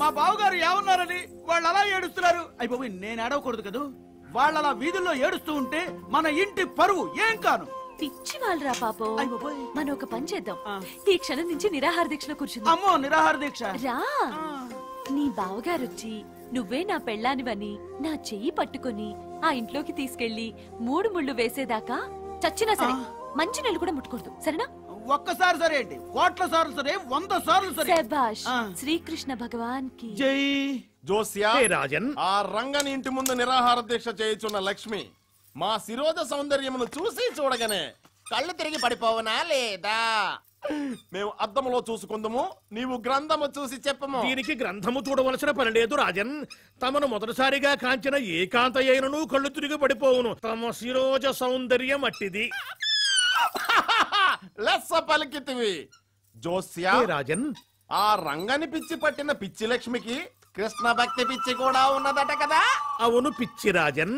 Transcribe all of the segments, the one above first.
మా బావగారు ఏమన్నారని వాళ్ళు అలా ఏడుస్తున్నారు. అయిపోయి నేను ఏడవకూడదు కదా. వాళ్ళు అలా వీధుల్లో ఏడుస్తూ ఉంటే మన ఇంటి పరువు ఏం కాను. పిచ్చి వాళ్ళరా పాపం. మనం ఒక పని చేద్దాం. ఈ క్షణం నుంచి నిరాహార దీక్షలో కూర్చుంది. అమ్మో నిరాహార దీక్ష రా. నీ బావగారు వచ్చి నువ్వే నా పెళ్ళానివని నా చెయ్యి పట్టుకుని ఆ ఇంట్లోకి తీసుకెళ్లి 3 ముళ్ళు వేసేదాకా చచ్చినా సరే మంచి నీళ్ళు కూడా ముట్టుకూడదు. సరేనా? ఒక్కసారి సరే ఏంటి, 1,000 సార్లు సరే, 100 సార్లు సరే. శభాష్. శ్రీకృష్ణ భగవాన్ కి జై. జోస్యా రాజన్, ఆ రంగని ఇంటి ముందు నిరాహార దీక్ష చేయుచున్న లక్ష్మి మా శిరోజ సౌందర్యమును చూసి చూడగానే కళ్ళు తిరిగి పడిపోవనా లేదా? మేము అద్దములో చూసుకుందాము, నీవు గ్రంథము చూసి చెప్పము. దీనికి గ్రంథము చూడవలసిన పని లేదు రాజన్. తమను మొదటిసారిగా కాంచిన ఏకాంత అయినను కళ్ళు తిరిగి పడిపోవును. తమ శిరోజ సౌందర్యం అట్టిది. లెస్స పలికితివి జోస్యా రాజన్. ఆ రంగని పిచ్చి పట్టిన పిచ్చి లక్ష్మికి కృష్ణ భక్తి పిచ్చి కూడా ఉన్నదట కదా? అవును పిచ్చి రాజన్.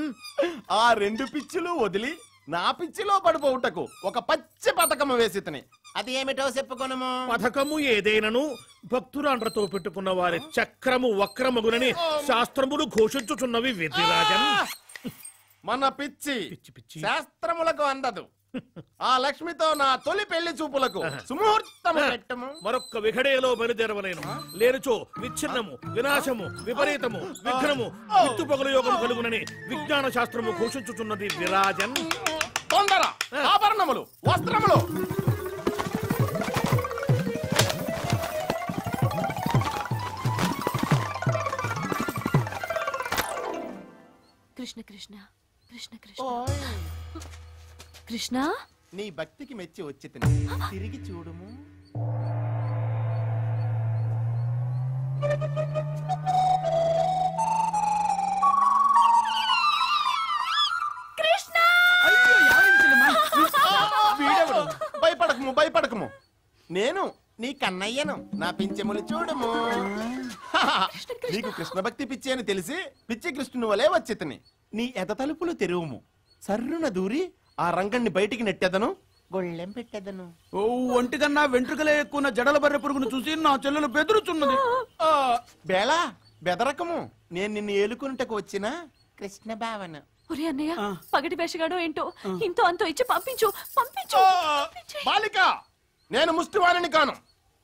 ఆ 2 పిచ్చిలు వదిలి నా పిచ్చిలో పడిపోవుటకు ఒక పచ్చి పథకము వేసితని. అది ఏమిటో చెప్పుకొనుము. పథకము ఏదైనను భక్తురాండ్రతో పెట్టుకున్న వారి చక్రము వక్రమగునని శాస్త్రములు ఘోషించుచున్నవి విధిరాజన్. మన పిచ్చి శాస్త్రములకు అందదు. ఆ లక్ష్మితో నా తొలి పెళ్లి చూపులకు సుముహూర్తము పెట్టము. మరొక్క విఘడేలో బయలుదేరవలేను. లేనిచో విచ్ఛిన్నము, వినాశము, విపరీతము, విఘ్నము, విత్తుపగల యోగం కలుగునని విజ్ఞాన శాస్త్రము ఘోషించుచున్నది విరాజన్. తొందర ఆభరణములు, వస్త్రములు. కృష్ణ కృష్ణ కృష్ణ కృష్ణ కృష్ణ. నీ భక్తికి మెచ్చి వచ్చి తిరిగి చూడుము. భయపడకము భయపడకము. నేను నీ కన్నయ్యను. నా పింఛములు చూడుము. నీకు కృష్ణ భక్తి పిచ్చి అని తెలిసి పిచ్చి కృష్ణుని వలే వచ్చితిని. నీ ఎద తలుపులు తెరువుము. సర్రున దూరి ఆ రంగణ్ణి బయటికి నెట్టెదను, గొళ్ళెం పెట్టెదను. ఓ ఒంటికన్నా వెంట్రుకలే ఎక్కువ జడల బర్రె పురుగును చూసి నా చెల్లెలు బెదురుచున్నది. బేళా బెదరకము. నేను నిన్ను ఏలుకున్నటకు వచ్చిన కృష్ణ భావన. ఒరే అన్నయ్య, పగటి వేషగాడో ఏంటో ఇంతో అంతో ఇచ్చి పంపించు పంపించు. బాలిక, నేను ముష్టివాణిని కాను.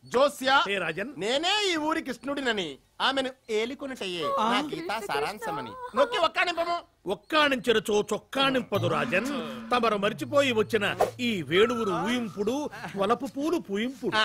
జోస్యా రాజన్, నేనే ఈ ఊరి కృష్ణుడినని ఆమెను ఏలుకున్నటయ్యే నా గీతా సారాంశమని నొక్కి ఒక్కానింపము. ఒక్కానించరచో చొక్కానింపదు రాజన్. తమరు మరిచిపోయి వచ్చిన ఈ వేణువురు ఊయింపుడు, వలపు పూలు పూయింపుడు.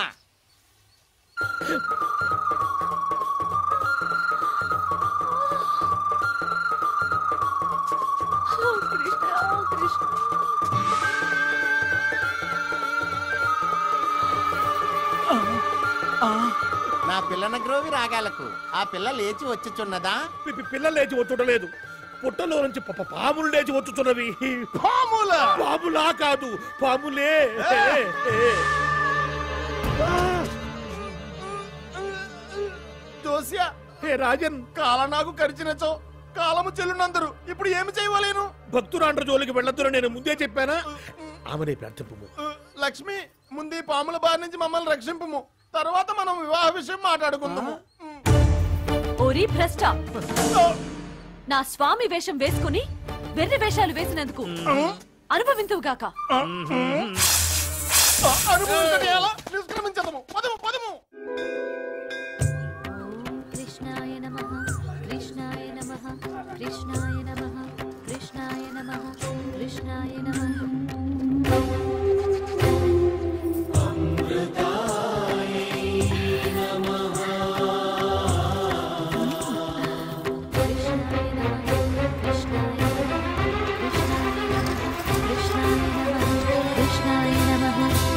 నా పిల్లన గ్రోవి రాగాలకు ఆ పిల్ల లేచి వచ్చుచున్నదా? పిల్ల లేచి వచ్చుటలేదు. పుట్టలో నుంచి పాములు లేచి వచ్చుతున్నవి. పాములా కాదు, పాములే. జోస్యా, హే రాజన్, కాల నాకు కరిచినచో కాలము చెల్లునందరు. ఇప్పుడు ఏమి చేయవలేను? భక్తురాండ్ర జోలికి వెళ్ళొద్దున నేను ముందే చెప్పానా? ఆమెనే ప్రార్థింపుము. లక్ష్మి, ముందు పాముల బారి నుంచి మమ్మల్ని రక్షింపుము. తర్వాత మనం వివాహ విషయం మాట్లాడుకుందాము. ఓరి భ్రష్ట, నా స్వామి వేషం వేసుకుని వెర్రి వేషాలు వేసినందుకు అనుభవింతువుగాక. నిష్క్రమించదము. పదము పదము. కృష్ణాయ నమః కృష్ణాయ నమః కృష్ణాయ నమః కృష్ణాయ నమః కృష్ణాయ నమః.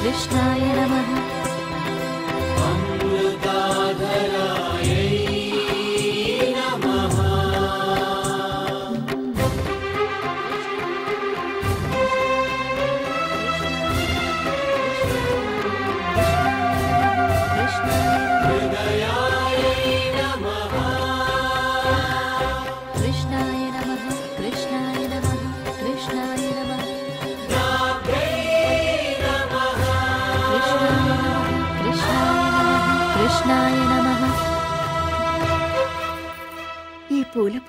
కృష్ణాయ నమః. అమృతాధరాయై నమః. హృదయాయై నమః. కృష్ణాయ నమః కృష్ణాయ నమః కృష్ణాయ నమః.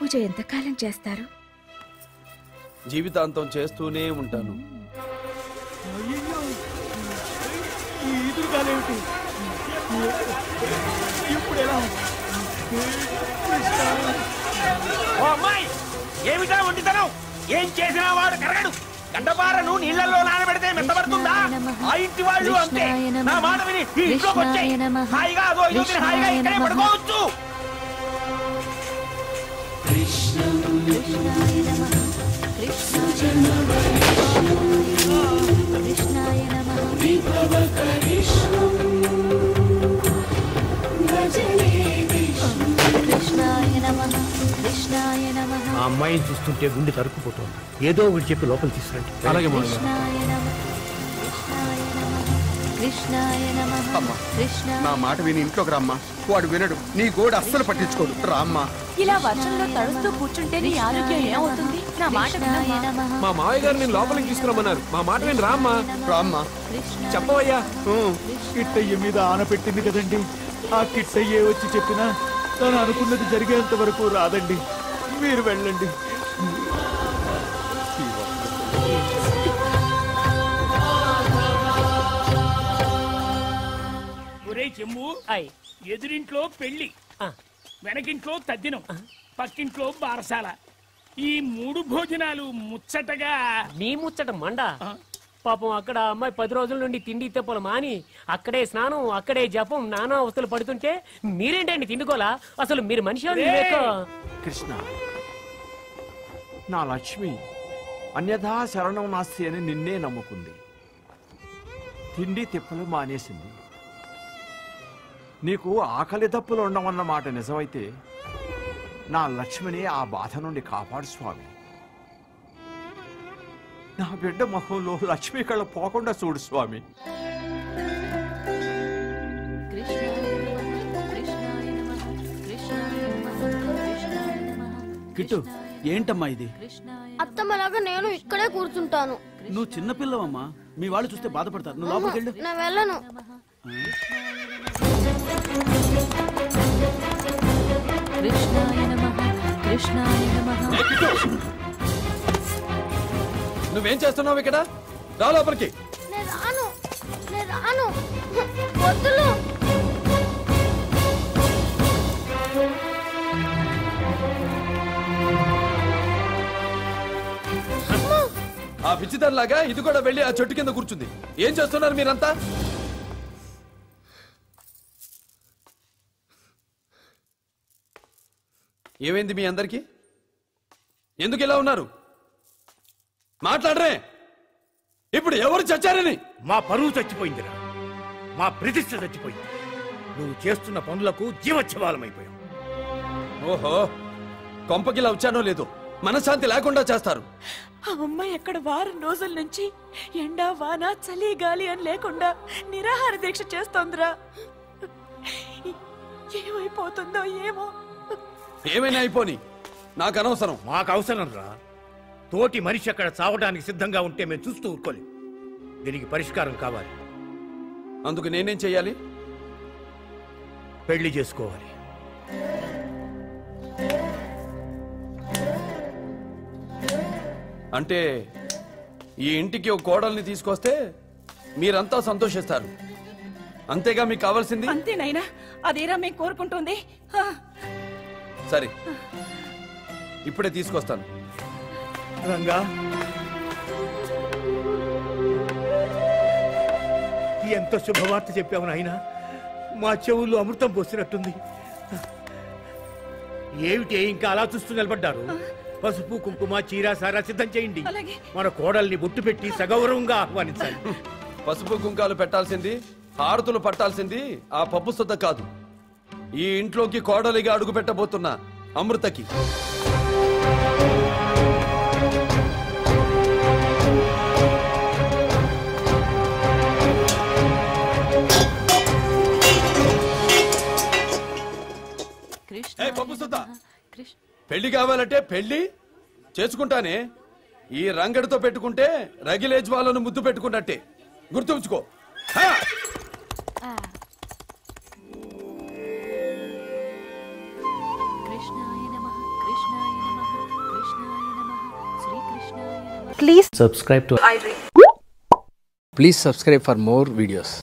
పూజ ఎంతకాలం చేస్తారు? జీవితాంతం చేస్తూనే ఉంటాను. అయ్యో ఈ ఎదురుగాలేమిటి? ఇప్పుడు ఎలా? ఓ అమ్మాయి, ఏమిటా వండితనం? ఏం చేసినా వాడు కరగడు. గండపారను నీళ్లలో నానబెడితే మెత్తబడుతుందా? ఆ ఇంటి వాళ్ళు అంతే. నా మాట విని ఈ ఇంట్లోకి వచ్చేయ్. హాయిగా అదో ఇదో తిని హాయిగా ఇక్కడే పడుకోవచ్చు. ఆ అమ్మాయిని చూస్తుంటే గుండె తరుక్కుపోతుంది. ఏదో ఒకటి చెప్పి లోపల తీసుకురండి. అలాగే నా మాట విని ఇంట్లోకి రామ్మా. వాడు వినడు, నీ గోడ అస్సలు పట్టించుకోడు. రామ్మా. ఇలా వర్షంలో తడుస్తూ కూర్చుంటే నీ ఆరోగ్యం ఏమవుతుంది? నా మాట వినమ్మా. మా మావయ్య గారు నేను లోపలికి తీసుకురమ్మన్నారు. మా మాట విని రామ్మా. రామ్మా. చెప్పవయ్యా. కిట్టయ్య మీద ఆన పెట్టింది కదండి. ఆ కిట్టయ్యే వచ్చి చెప్పినా తను అనుకున్నది జరిగేంత వరకు రాదండి. మీరు వెళ్ళండి. ఒరే చెంబు, ఎదురింట్లో పెళ్లి, వెనకింట్లో తద్దినం, పక్కింట్లో బారసాల. ఈ 3 భోజనాలు ముచ్చటగా. నీ ముచ్చట మండ. పాపం అక్కడ అమ్మాయి 10 రోజుల నుండి తిండి తెప్పలు మాని అక్కడే స్నానం, అక్కడే జపం, నానా అవస్థలు పడుతుంటే మీరేంటండి తిండుకోలా? అసలు మీరు మనిషి కృష్ణ, నా లక్ష్మి అన్యథా శరణం నాస్తి అని నిన్నే నమ్ముకుంది. తిండి తిప్పలు మానేసింది. నీకు ఆకలి దప్పులు ఉండవన్న మాట నిజమైతే నా లక్ష్మిని ఆ బాధ నుండి కాపాడు స్వామి. నా బిడ్డ మొహంలో లక్ష్మి కళ్ళ పోకుండా చూడు స్వామి. కిట్టు, ఏంటమ్మా ఇది? అత్తమ్మలాగా నేను ఇక్కడే కూర్చుంటాను. నువ్వు చిన్నపిల్లవమ్మా. మీ వాళ్ళు చూస్తే బాధపడతారు. నువ్వు లోపలికి వెళ్ళు. నేను వెళ్ళను. నువ్వేం చేస్తున్నావు ఇక్కడ? రా లోపలికి. నేను రాను. వద్దులు. ఆ పిచ్చిదానిలాగా ఇది కూడా వెళ్ళి ఆ చెట్టు కింద కూర్చుంది. ఏం చేస్తున్నారు మీరంతా? ఏమైంది మీ అందరికి? ఎందుకు ఇలా ఉన్నారు? మాట్లాడరే. ఇప్పుడు ఎవరు చచ్చారని? మా పరువు చచ్చిపోయిందిరా. మా ప్రతిష్ట చచ్చిపోయింది. నువ్వు చేస్తున్న పనులకు జీవోత్సవాలమైపోయావు. ఓహో, కొంపకిలా వచ్చానో లేదో మనశ్శాంతి లేకుండా చేస్తారు. ఆ అమ్మాయి అక్కడ వారం రోజుల నుంచి ఎండా వాన చలి గాలి అని లేకుండా నిరాహార దీక్ష చేస్తోందిరా. ఏమైపోతుందో ఏమో. ఏమైనా అయిపోని, నాకు అనవసరం. మాకు అవసరం రా. తోటి మనిషి అక్కడ చావడానికి సిద్ధంగా ఉంటే మేము చూస్తూ ఊరుకోలేం. దీనికి పరిష్కారం కావాలి. అందుకు నేనేం చెయ్యాలి? పెళ్లి చేసుకోవాలి. అంటే ఈ ఇంటికి ఒక కోడల్ని తీసుకొస్తే మీరంతా సంతోషిస్తారు, అంతేగా మీకు కావాల్సింది? అంతేనైనా అదేరా మేము కోరుకుంటుంది. సరే, ఇప్పుడే తీసుకొస్తాను. రంగా, ఎంత శుభవార్త చెప్పావు నాయనా. మా చెవుల్లో అమృతం పోసినట్టుంది. ఏమిటి ఇంకా అలా చూస్తూ నిలబడ్డారు? పసుపు కుంకుమ చీర సారా సిద్ధం చేయండి. మన కోడల్ని బొట్టు పెట్టి సగౌరవంగా ఆహ్వానించాలి. పసుపు కుంకాలు పెట్టాల్సింది, హారతులు పట్టాల్సింది ఆ పప్పు సుద్ద కాదు, ఈ ఇంట్లోకి కోడలిగా అడుగు పెట్టబోతున్న అమృతకి. పప్పు సుద్ద, పెళ్లి కావాలంటే పెళ్లి చేసుకుంటానే. ఈ రంగడితో పెట్టుకుంటే రగిలేజ్ వాళ్ళను ముద్దు పెట్టుకున్నట్టే, గుర్తుంచుకో. కృష్ణాయ నమః, కృష్ణాయ Please subscribe to Please subscribe for more videos.